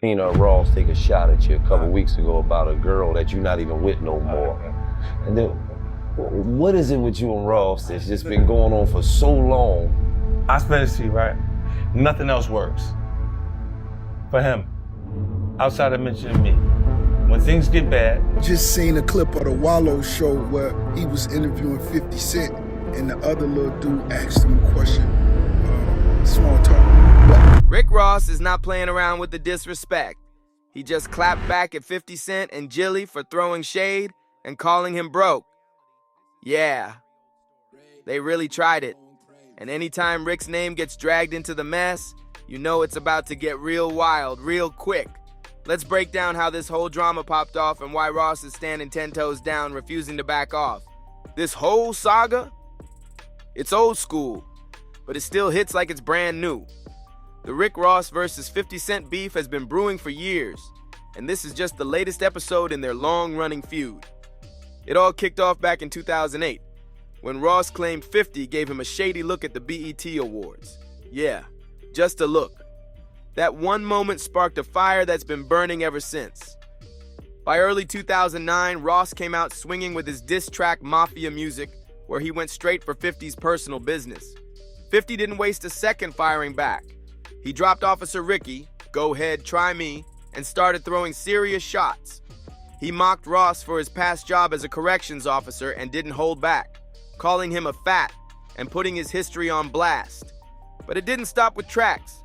Ross take a shot at you a couple weeks ago about a girl that you're not even with no more. And then, what is it with you and Ross that's just been going on for so long? I spent it to you, right? Nothing else works. For him, outside of mentioning me. When things get bad. Just seen a clip of the Wallow show where he was interviewing 50 Cent and the other little dude asked him a question. Small talk. Rick Ross is not playing around with the disrespect. He just clapped back at 50 Cent and Gillie for throwing shade and calling him broke. Yeah, they really tried it. And anytime Rick's name gets dragged into the mess, you know it's about to get real wild, real quick. Let's break down how this whole drama popped off and why Ross is standing 10 toes down, refusing to back off. This whole saga, it's old school, but it still hits like it's brand new. The Rick Ross versus 50 Cent beef has been brewing for years, and this is just the latest episode in their long-running feud. It all kicked off back in 2008, when Ross claimed 50 gave him a shady look at the BET Awards. Yeah, just a look. That one moment sparked a fire that's been burning ever since. By early 2009, Ross came out swinging with his diss track Mafia Music, where he went straight for 50's personal business. 50 didn't waste a second firing back. He dropped Officer Ricky, go ahead, try me, and started throwing serious shots. He mocked Ross for his past job as a corrections officer and didn't hold back, calling him a fat and putting his history on blast. But it didn't stop with tracks.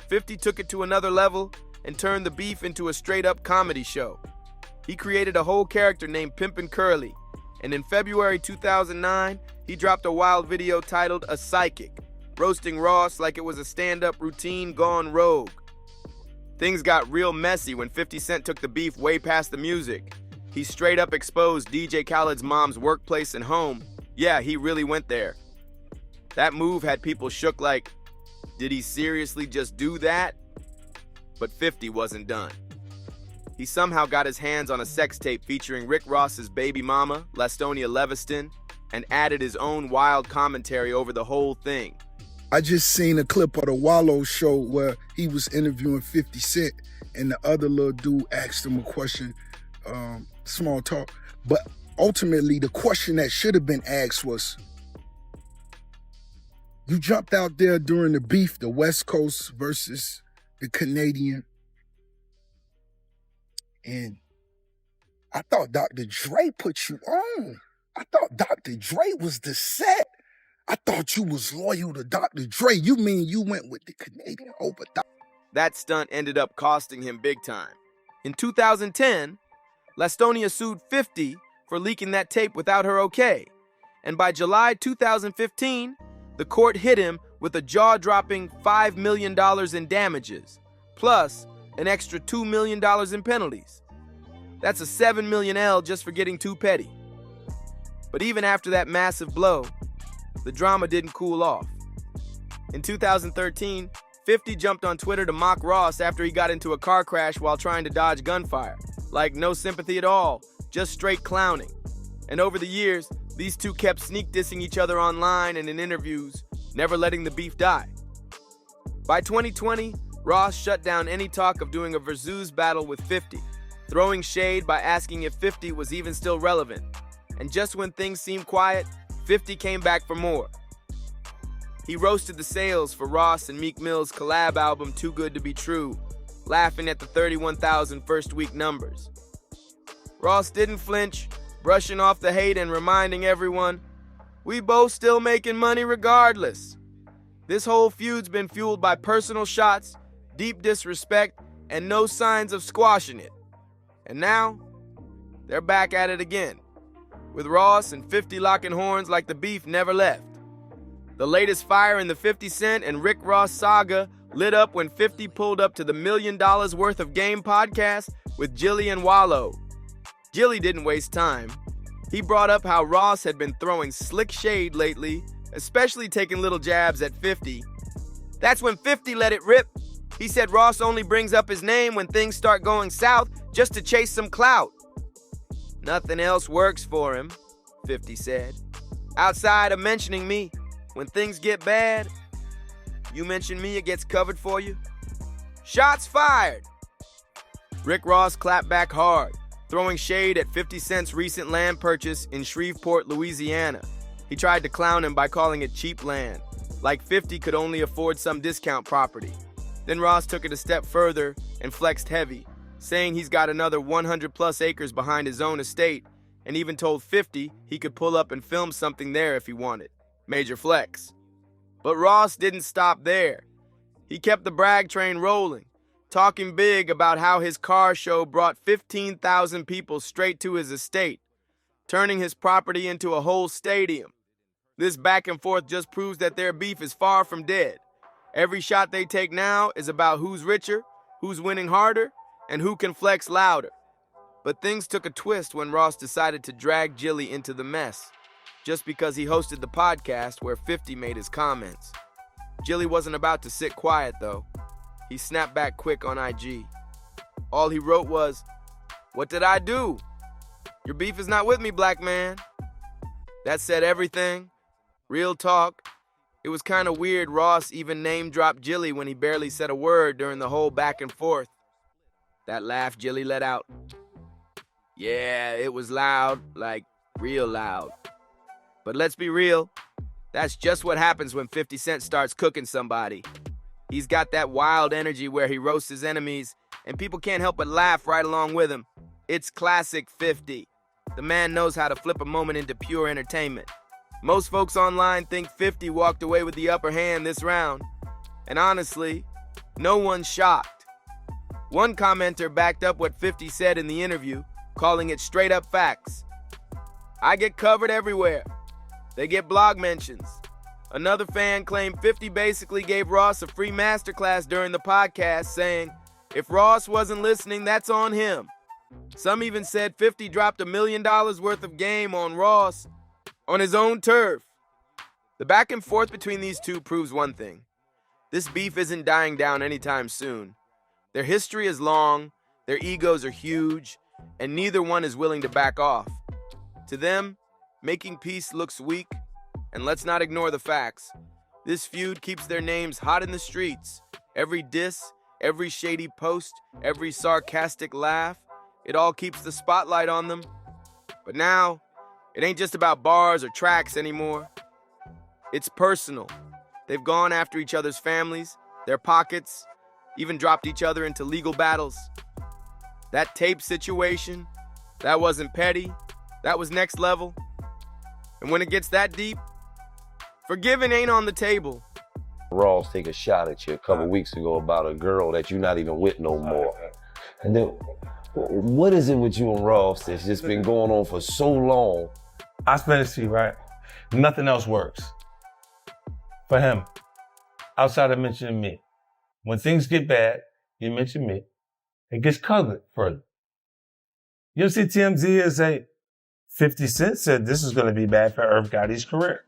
50 took it to another level and turned the beef into a straight-up comedy show. He created a whole character named Pimpin' Curly, and in February 2009, he dropped a wild video titled A Psychic, roasting Ross like it was a stand-up routine gone rogue. Things got real messy when 50 Cent took the beef way past the music. He straight up exposed DJ Khaled's mom's workplace and home. Yeah, he really went there. That move had people shook like, did he seriously just do that? But 50 wasn't done. He somehow got his hands on a sex tape featuring Rick Ross's baby mama, Lastonia Leviston, and added his own wild commentary over the whole thing. I just seen a clip of the Wallow show where he was interviewing 50 Cent and the other little dude asked him a question. Small talk. But ultimately, the question that should have been asked was, you jumped out there during the beef, the West Coast versus the Canadian. And I thought Dr. Dre put you on. I thought Dr. Dre was the set. I thought you was loyal to Dr. Dre. You mean you went with the Canadian over Dr. That stunt ended up costing him big time. In 2010, Lastonia sued 50 for leaking that tape without her okay. And by July 2015, the court hit him with a jaw-dropping $5 million in damages, plus an extra $2 million in penalties. That's a $7 million L just for getting too petty. But even after that massive blow, the drama didn't cool off. In 2013, 50 jumped on Twitter to mock Ross after he got into a car crash while trying to dodge gunfire. Like, no sympathy at all, just straight clowning. And over the years, these two kept sneak dissing each other online and in interviews, never letting the beef die. By 2020, Ross shut down any talk of doing a versus battle with 50, throwing shade by asking if 50 was even still relevant. And just when things seemed quiet, 50 came back for more. He roasted the sales for Ross and Meek Mill's collab album Too Good to Be True, laughing at the 31,000 first week numbers. Ross didn't flinch, brushing off the hate and reminding everyone, we both still making money regardless. This whole feud's been fueled by personal shots, deep disrespect, and no signs of squashing it. And now, they're back at it again, with Ross and 50 locking horns like the beef never left. The latest fire in the 50 Cent and Rick Ross saga lit up when 50 pulled up to the $1 million worth of game podcast with Gillie and Wallow. Gillie didn't waste time. He brought up how Ross had been throwing slick shade lately, especially taking little jabs at 50. That's when 50 let it rip. He said Ross only brings up his name when things start going south just to chase some clout. Nothing else works for him, 50 said. Outside of mentioning me, when things get bad, you mention me, it gets covered for you. Shots fired. Rick Ross clapped back hard, throwing shade at 50 Cent's recent land purchase in Shreveport, Louisiana. He tried to clown him by calling it cheap land, like 50 could only afford some discount property. Then Ross took it a step further and flexed heavy, saying he's got another 100 plus acres behind his own estate, and even told 50 he could pull up and film something there if he wanted. Major flex. But Ross didn't stop there. He kept the brag train rolling, talking big about how his car show brought 15,000 people straight to his estate, turning his property into a whole stadium. This back and forth just proves that their beef is far from dead. Every shot they take now is about who's richer, who's winning harder, and who can flex louder. But things took a twist when Ross decided to drag Gillie into the mess, just because he hosted the podcast where 50 made his comments. Gillie wasn't about to sit quiet, though. He snapped back quick on IG. All he wrote was, "What did I do? Your beef is not with me, black man." That said everything. Real talk. It was kind of weird Ross even name-dropped Gillie when he barely said a word during the whole back and forth. That laugh Gillie let out. Yeah, it was loud, like real loud. But let's be real, that's just what happens when 50 Cent starts cooking somebody. He's got that wild energy where he roasts his enemies, and people can't help but laugh right along with him. It's classic 50. The man knows how to flip a moment into pure entertainment. Most folks online think 50 walked away with the upper hand this round. And honestly, no one's shocked. One commenter backed up what 50 said in the interview, calling it straight up facts. "I get covered everywhere. They get blog mentions." Another fan claimed 50 basically gave Ross a free masterclass during the podcast, saying, "If Ross wasn't listening, that's on him." Some even said 50 dropped $1 million worth of game on Ross on his own turf. The back and forth between these two proves one thing. This beef isn't dying down anytime soon. Their history is long, their egos are huge, and neither one is willing to back off. To them, making peace looks weak, and let's not ignore the facts. This feud keeps their names hot in the streets. Every diss, every shady post, every sarcastic laugh, it all keeps the spotlight on them. But now, it ain't just about bars or tracks anymore. It's personal. They've gone after each other's families, their pockets, even dropped each other into legal battles. That tape situation, that wasn't petty, that was next level. And when it gets that deep, forgiving ain't on the table. Ross take a shot at you a couple weeks ago about a girl that you're not even with no more. And then, what is it with you and Ross that's just been going on for so long? I spent it to you, right? Nothing else works. For him, outside of mentioning me. When things get bad, you mention me. It gets covered further. You'll see TMZ and say, 50 Cent said this is going to be bad for Irv Gotti's career.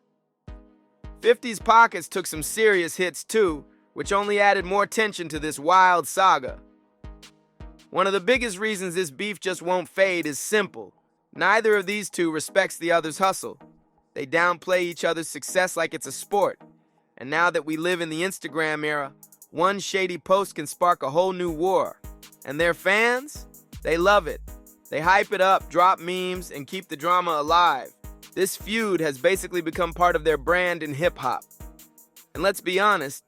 50's pockets took some serious hits too, which only added more tension to this wild saga. One of the biggest reasons this beef just won't fade is simple. Neither of these two respects the other's hustle. They downplay each other's success like it's a sport. And now that we live in the Instagram era, one shady post can spark a whole new war. And their fans, they love it. They hype it up, drop memes, and keep the drama alive. This feud has basically become part of their brand in hip-hop. And let's be honest,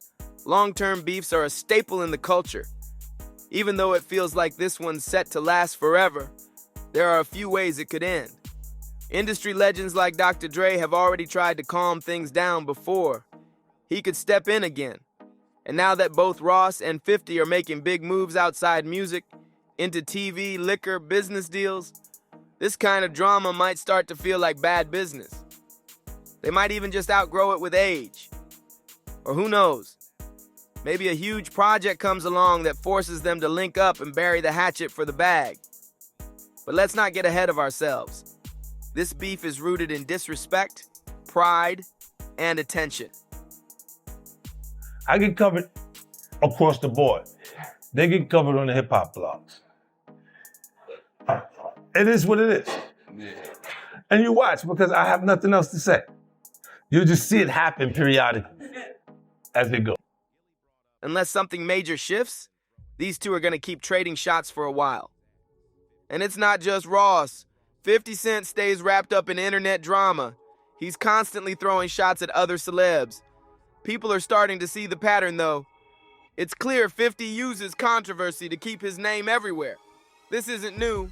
long-term beefs are a staple in the culture. Even though it feels like this one's set to last forever, there are a few ways it could end. Industry legends like Dr. Dre have already tried to calm things down before. He could step in again. And now that both Ross and 50 are making big moves outside music, into TV, liquor, business deals, this kind of drama might start to feel like bad business. They might even just outgrow it with age. Or who knows? Maybe a huge project comes along that forces them to link up and bury the hatchet for the bag. But let's not get ahead of ourselves. This beef is rooted in disrespect, pride, and attention. I get covered across the board. They get covered on the hip-hop blogs. It is what it is. Yeah. And you watch because I have nothing else to say. You'll just see it happen periodically as they go. Unless something major shifts, These two are going to keep trading shots for a while. And it's not just Ross. 50 Cent stays wrapped up in internet drama. He's constantly throwing shots at other celebs. People are starting to see the pattern, though. It's clear 50 uses controversy to keep his name everywhere. This isn't new.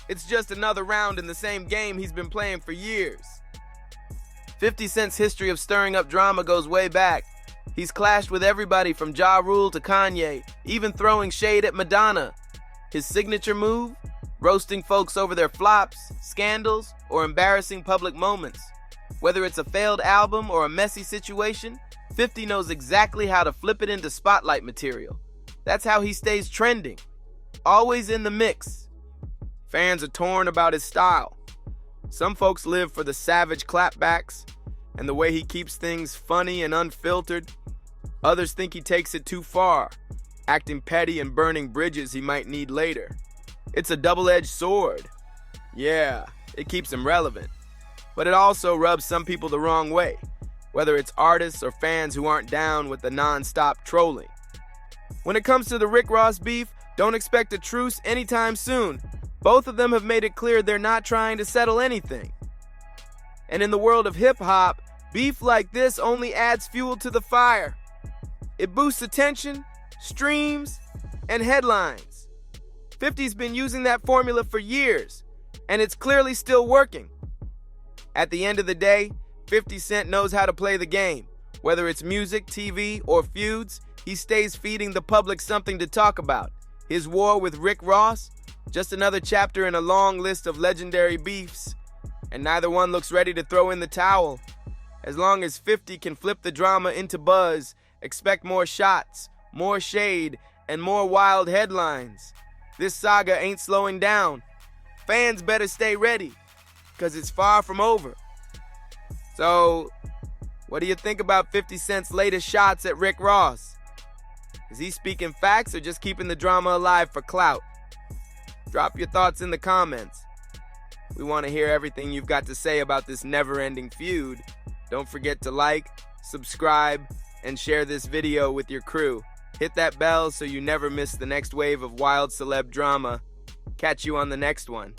It's just another round in the same game he's been playing for years. 50 Cent's history of stirring up drama goes way back. He's clashed with everybody from Ja Rule to Kanye, even throwing shade at Madonna. His signature move? Roasting folks over their flops, scandals, or embarrassing public moments. Whether it's a failed album or a messy situation, 50 knows exactly how to flip it into spotlight material. That's how he stays trending. Always in the mix. Fans are torn about his style. Some folks live for the savage clapbacks and the way he keeps things funny and unfiltered. Others think he takes it too far, acting petty and burning bridges he might need later. It's a double-edged sword. Yeah, it keeps him relevant. But it also rubs some people the wrong way, whether it's artists or fans who aren't down with the non-stop trolling. When it comes to the Rick Ross beef, don't expect a truce anytime soon. Both of them have made it clear they're not trying to settle anything. And in the world of hip-hop, beef like this only adds fuel to the fire. It boosts attention, streams, and headlines. 50's been using that formula for years, and it's clearly still working. At the end of the day, 50 Cent knows how to play the game. Whether it's music, TV, or feuds, he stays feeding the public something to talk about. His war with Rick Ross? Just another chapter in a long list of legendary beefs. And neither one looks ready to throw in the towel. As long as 50 can flip the drama into buzz, expect more shots, more shade, and more wild headlines. This saga ain't slowing down. Fans better stay ready, because it's far from over. So, what do you think about 50 Cent's latest shots at Rick Ross? Is he speaking facts or just keeping the drama alive for clout? Drop your thoughts in the comments. We want to hear everything you've got to say about this never-ending feud. Don't forget to like, subscribe, and share this video with your crew. Hit that bell so you never miss the next wave of wild celeb drama. Catch you on the next one.